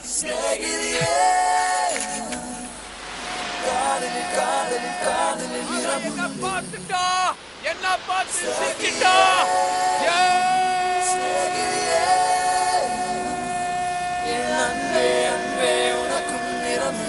ஸ்நேகிதியே காதலில் காதலில் காதலில் என்ன பார்த்துட்டா என்ன பார்த்து சிக்கிட்டா ஸ்நேகிதியே என் அன்பே அன்பே உனக்கும் நிறம்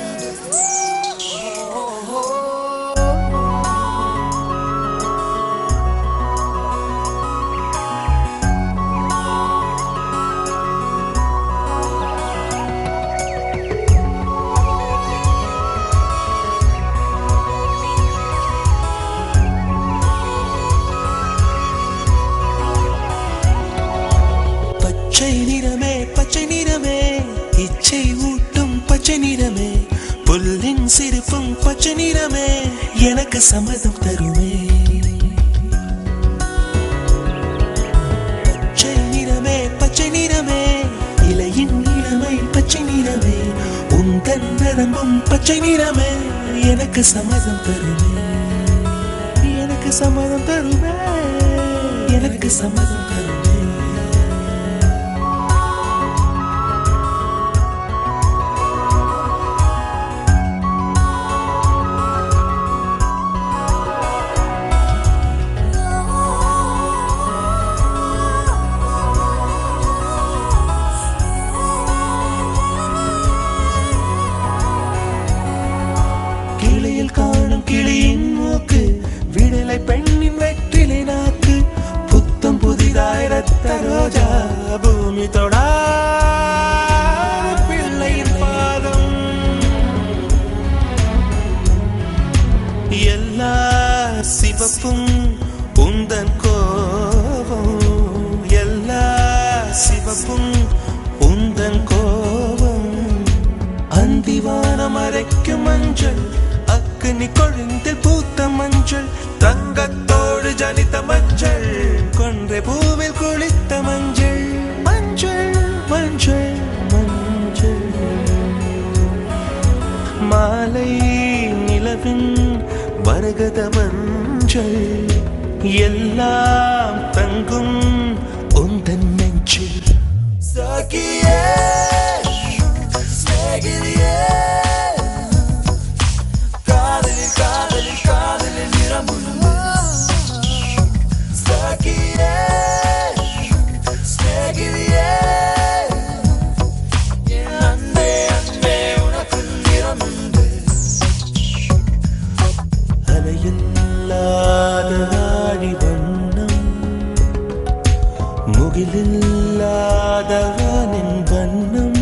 பச்சை நிறமே இச்சை ஊட்டும் பச்சை நிறமே புல்லின் சிரிப்பும் பச்சை நிறமே எனக்கு சம்மதம் தருமே பச்சை நிறமே இலையின் நிறமை பச்சை நிறமே உந்தன் நரம்பும் பச்சை நிறமே எனக்கு சம்மதம் தருமே எனக்கு சம்மதம் தருமே எனக்கு சம்மதம் தருமே காணும் கிளியின் மூக்கு விடலை பெண்ணின் வெற்றிலை நாக்கு புத்தம் புதிதாய் ரத்த ரோஜா பூமி தொடா பிள்ளையின் பாதம் எல்லா சிவப்பும் உந்தன் கோபம் எல்லா சிவப்பும் உந்தன் கோபம் அந்திவானம் அரைக்கும் மஞ்சள் அக்னி கொழுந்தில் பூத்த மஞ்சள் தங்கத்தோடு ஜனித்த மஞ்சள் கொன்றை பூவில் குளித்த மஞ்சள் மஞ்சள் மஞ்சள் மஞ்சள் மாலை நிலவின் மரகத மஞ்சள் எல்லாம் தங்கும் உந்தன் நெஞ்சில் சகியே ஸ்நேகிதியே முகிலில்லாதவனின் வண்ணம்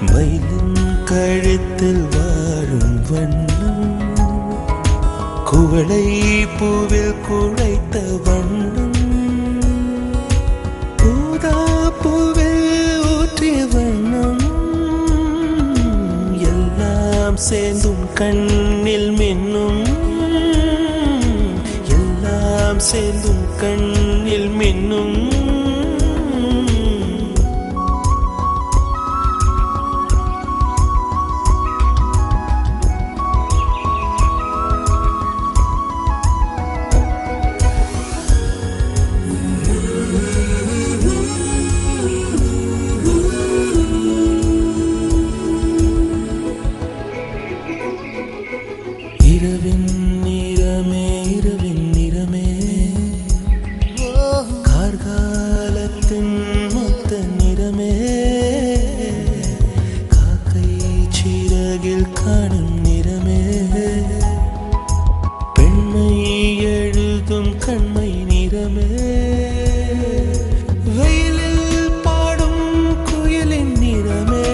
மயிலின் கழுத்தில் வாழும் வண்ணம் குவளை பூவில் குழைத்த வண்ணம் ஊதா பூவில் ஊற்றிய வண்ணம் எல்லாம் சேர்ந்தும் கண்ணில் மின்னும் எல்லாம் சேர்ந்தும் கண்ணில் மின்னும் இரவின் நிறமே இரவின் நிறமே கார்காலத்தின் மொத்த நிறமே காக்கை சிறகில் காணும் நிறமே பெண்மை எழுதும் கண்மை நிறமே வெயிலில் பாடும் குயிலின் நிறமே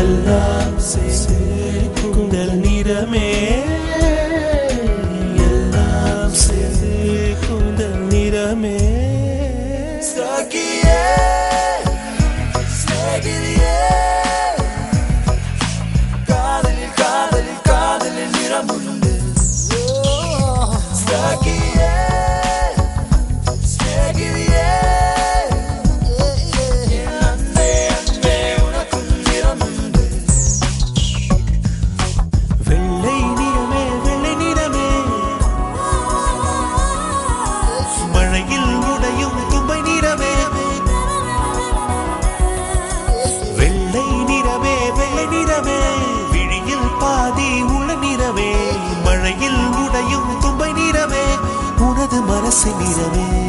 எல்லாம் குந்தல் நிறமே எல்லாம் சேர்ந்து குந்தல் நிறமே சகியே ஸ்நேகிதியே பசை நிறமே